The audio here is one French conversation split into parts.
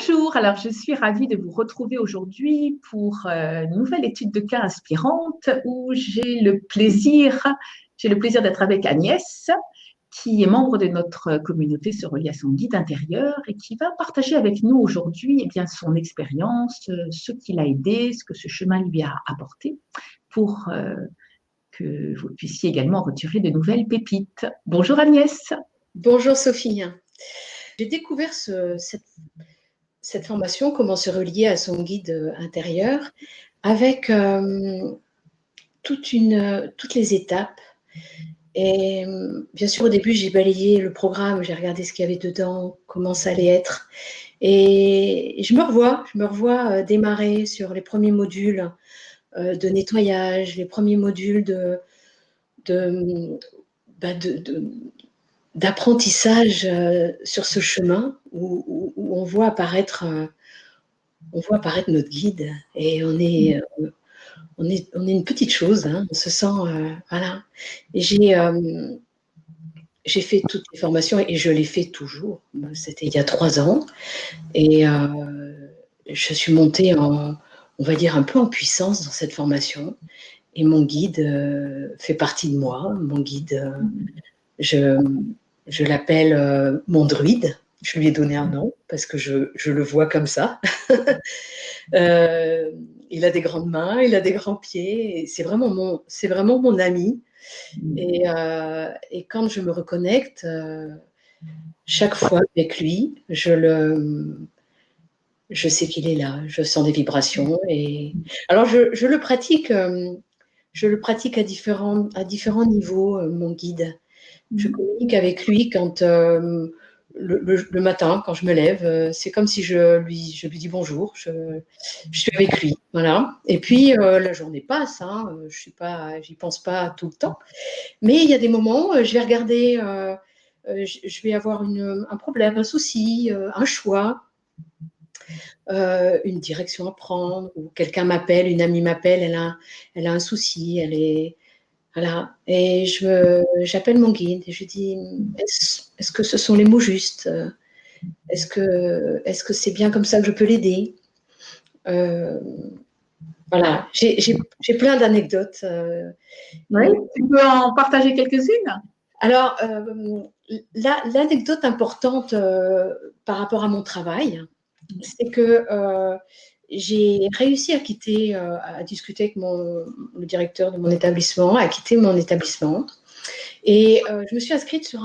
Bonjour, alors je suis ravie de vous retrouver aujourd'hui pour une nouvelle étude de cas inspirante où j'ai le plaisir d'être avec Agnès, qui est membre de notre communauté Se relier à son guide intérieur et qui va partager avec nous aujourd'hui son expérience, ce qui l'a aidé, ce que ce chemin lui a apporté pour que vous puissiez également retirer de nouvelles pépites. Bonjour Agnès. Bonjour Sophie. J'ai découvert cette formation, comment se relier à son guide intérieur, avec toutes les étapes. Et bien sûr, au début, j'ai balayé le programme, j'ai regardé ce qu'il y avait dedans, comment ça allait être. Et je me revois démarrer sur les premiers modules de nettoyage, les premiers modules d'apprentissage sur ce chemin où on voit apparaître notre guide, et on est une petite chose, hein, on se sent voilà. Et j'ai fait toutes les formations et je les fais toujours. C'était il y a 3 ans et je suis montée on va dire un peu en puissance dans cette formation, et mon guide fait partie de moi. Mon guide, je l'appelle mon druide. Je lui ai donné un nom parce que je le vois comme ça. Il a des grandes mains, il a des grands pieds, et c'est vraiment mon ami. Et quand je me reconnecte, chaque fois avec lui, je sais qu'il est là, je sens des vibrations. Et alors je le pratique à différents niveaux, mon guide. Je communique avec lui quand le matin, quand je me lève, c'est comme si je lui dis bonjour. Je suis avec lui, voilà. Et puis la journée passe, hein, j'y pense pas tout le temps. Mais il y a des moments, je vais regarder, je vais avoir un problème, un souci, un choix, une direction à prendre, ou quelqu'un m'appelle, une amie m'appelle, elle a un souci, voilà. Et j'appelle mon guide et je dis, est-ce que ce sont les mots justes? Est-ce que c'est bien comme ça que je peux l'aider? Voilà, j'ai plein d'anecdotes. Oui, tu peux en partager quelques-unes? Alors, l'anecdote importante par rapport à mon travail, c'est que j'ai réussi à discuter avec le directeur de mon établissement, à quitter mon établissement. Et je me suis inscrite sur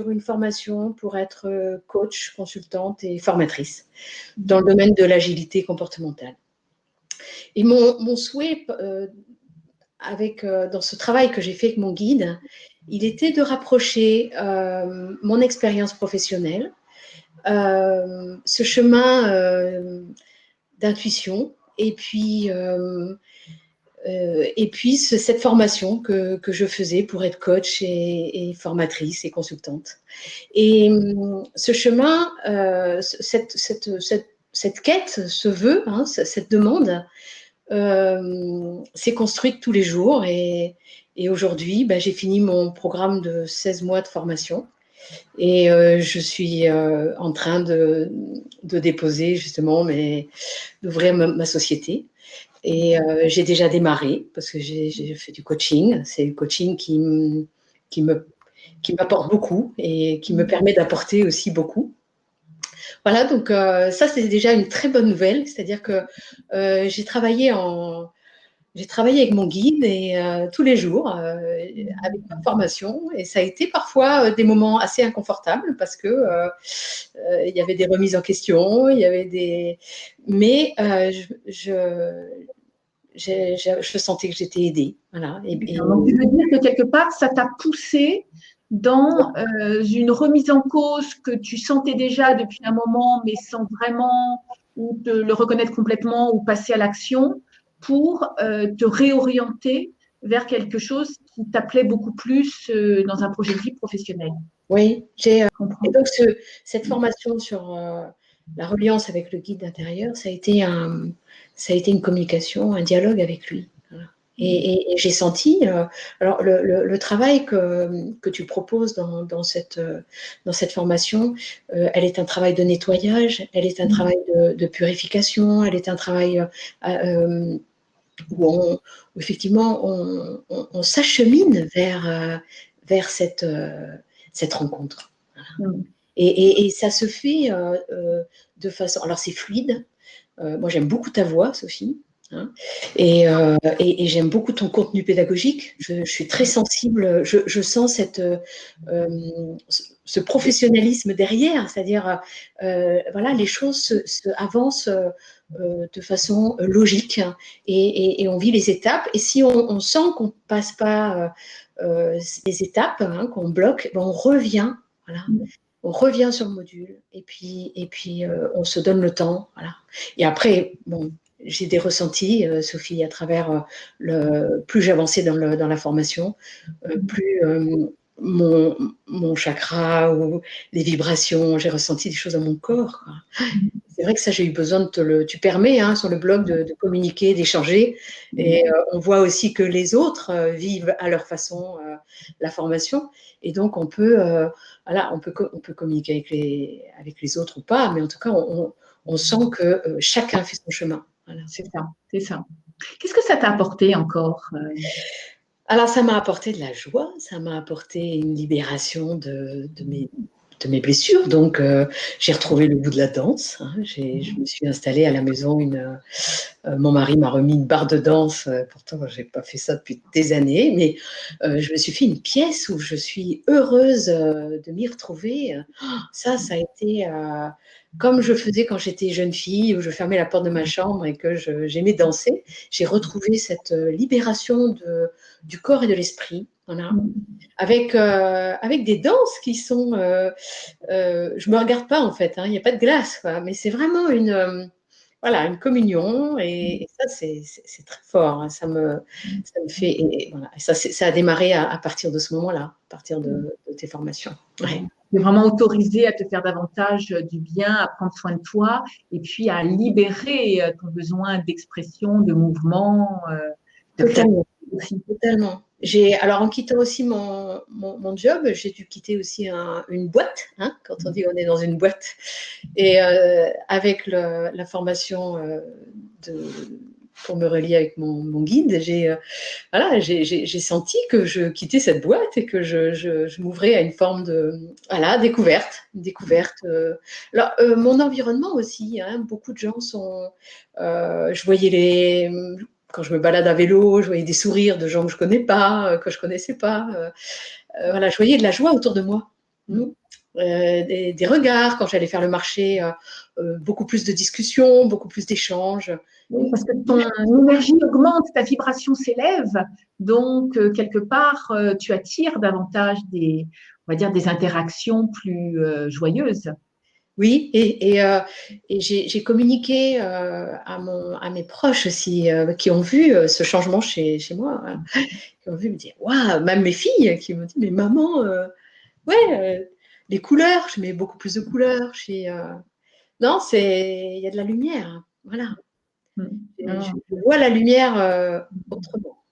une formation pour être coach, consultante et formatrice dans le domaine de l'agilité comportementale. Et mon souhait dans ce travail que j'ai fait avec mon guide, il était de rapprocher mon expérience professionnelle, ce chemin d'intuition, et puis cette formation que je faisais pour être coach et formatrice et consultante. Et ce chemin, cette quête, ce vœu, hein, cette demande, s'est construite tous les jours. Et aujourd'hui, j'ai fini mon programme de 16 mois de formation. Et je suis en train de déposer justement, d'ouvrir ma société. Et j'ai déjà démarré parce que j'ai fait du coaching. C'est le coaching qui m'apporte beaucoup et qui me permet d'apporter aussi beaucoup. Voilà, donc ça, c'est déjà une très bonne nouvelle. C'est-à-dire que j'ai travaillé avec mon guide et tous les jours avec ma formation, et ça a été parfois des moments assez inconfortables parce que il y avait des remises en question, mais je sentais que j'étais aidée. Voilà. Donc, tu veux dire que quelque part, ça t'a poussé dans une remise en cause que tu sentais déjà depuis un moment, mais sans vraiment ou te le reconnaître complètement ou passer à l'action pour te réorienter vers quelque chose qui t'appelait beaucoup plus dans un projet de vie professionnel. Oui, et donc cette formation sur la reliance avec le guide intérieur, ça a été une communication, un dialogue avec lui. Voilà. Et j'ai senti, alors le travail que tu proposes dans cette formation, elle est un travail de nettoyage, elle est un travail de purification, elle est un travail où effectivement on s'achemine vers cette rencontre. Voilà. Et ça se fait de façon… Alors c'est fluide. Moi j'aime beaucoup ta voix, Sophie. Hein, et j'aime beaucoup ton contenu pédagogique. Je suis très sensible. Je sens ce professionnalisme derrière, c'est-à-dire voilà, les choses avancent de façon logique et on vit les étapes. Et si on sent qu'on passe pas les étapes, hein, qu'on bloque, ben on revient. Voilà. On revient sur le module et puis on se donne le temps. Voilà. Et après, bon, j'ai des ressentis, Sophie, à travers plus j'avançais dans la formation, plus mon chakra ou les vibrations, j'ai ressenti des choses dans mon corps. Quoi. C'est vrai que ça, j'ai eu besoin de tu permets hein, sur le blog de communiquer, d'échanger. Et on voit aussi que les autres vivent à leur façon la formation. Et donc, on peut, voilà, on peut communiquer avec les autres ou pas, mais en tout cas, on sent que chacun fait son chemin. Voilà. C'est ça, c'est ça. Qu'est-ce que ça t'a apporté encore Alors, ça m'a apporté de la joie, ça m'a apporté une libération de mes blessures. Donc, j'ai retrouvé le goût de la danse. Hein. Je me suis installée à la maison. Mon mari m'a remis une barre de danse. Pourtant, je n'ai pas fait ça depuis des années. Mais je me suis fait une pièce où je suis heureuse de m'y retrouver. Ça a été comme je faisais quand j'étais jeune fille, où je fermais la porte de ma chambre et que j'aimais danser. J'ai retrouvé cette libération du corps et de l'esprit. Voilà. Avec des danses qui sont… je ne me regarde pas en fait, hein, il n'y a pas de glace, quoi, mais c'est vraiment une communion et ça c'est très fort. Hein, ça me fait… Et voilà, ça a démarré à partir de ce moment-là, à partir de tes formations. Ouais. Tu es vraiment autorisé à te faire davantage du bien, à prendre soin de toi et puis à libérer ton besoin d'expression, de mouvement. Totalement. Alors, en quittant aussi mon job, j'ai dû quitter aussi une boîte, hein, quand on dit on est dans une boîte. Et avec la formation pour me relier avec mon guide, j'ai senti que je quittais cette boîte et que je m'ouvrais à une forme de découverte. Alors, mon environnement aussi, hein, beaucoup de gens sont… je voyais quand je me balade à vélo, je voyais des sourires de gens que je connais pas, que je connaissais pas. Voilà, je voyais de la joie autour de moi. Des regards quand j'allais faire le marché, beaucoup plus de discussions, beaucoup plus d'échanges. Oui, parce que ton énergie augmente, ta vibration s'élève, donc quelque part tu attires davantage on va dire des interactions plus joyeuses. Oui, et j'ai communiqué à mes proches aussi, qui ont vu ce changement chez moi, hein, qui ont vu me dire, waouh, même mes filles qui m'ont dit, mais maman, les couleurs, je mets beaucoup plus de couleurs. Non, il y a de la lumière, voilà. Je vois la lumière autrement.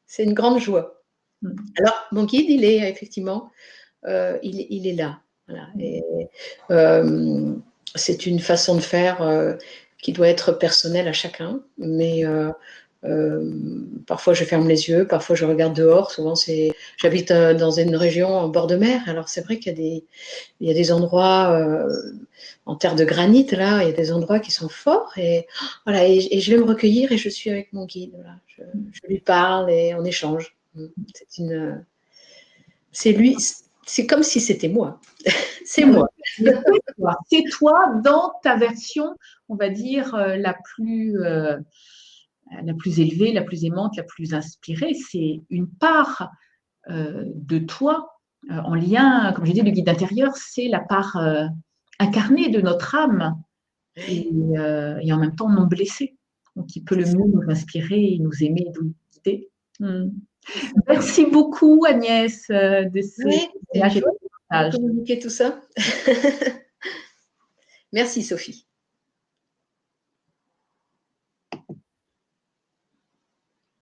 C'est une grande joie. Alors, mon guide, il est effectivement, il est là. Voilà. Et c'est une façon de faire qui doit être personnelle à chacun, mais parfois je ferme les yeux, parfois je regarde dehors. Souvent, j'habite dans une région en bord de mer, alors c'est vrai qu'il y a des endroits en terre de granit, là, il y a des endroits qui sont forts, et voilà, et je vais me recueillir et je suis avec mon guide. Voilà. Je lui parle et on échange. C'est lui. C'est comme si c'était moi. C'est moi. C'est toi dans ta version, on va dire, la plus élevée, la plus aimante, la plus inspirée. C'est une part de toi en lien, comme je dis, le guide intérieur, c'est la part incarnée de notre âme et en même temps non blessée. Donc, il peut le mieux nous inspirer, nous aimer, nous guider. Merci beaucoup, Agnès, de ces témoignages et de communiquer tout ça. Merci, Sophie.